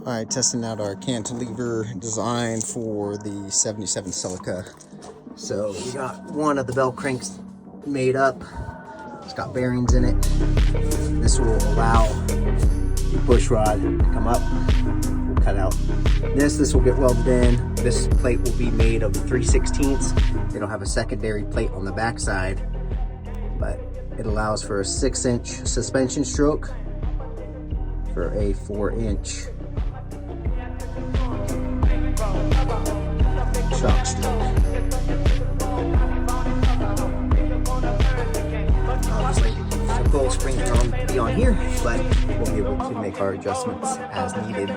Alright, testing out our cantilever design for the 77 Celica. So we got one of the bell cranks made up. It's got bearings in it. This will allow the push rod to come up. We'll cut out this will get welded in. This plate will be made of 3/16. It'll have a secondary plate on the back side, but it allows for a 6-inch suspension stroke for a 4-inch shock stroke. Obviously, the coil spring can be on here, but we'll be able to make our adjustments as needed.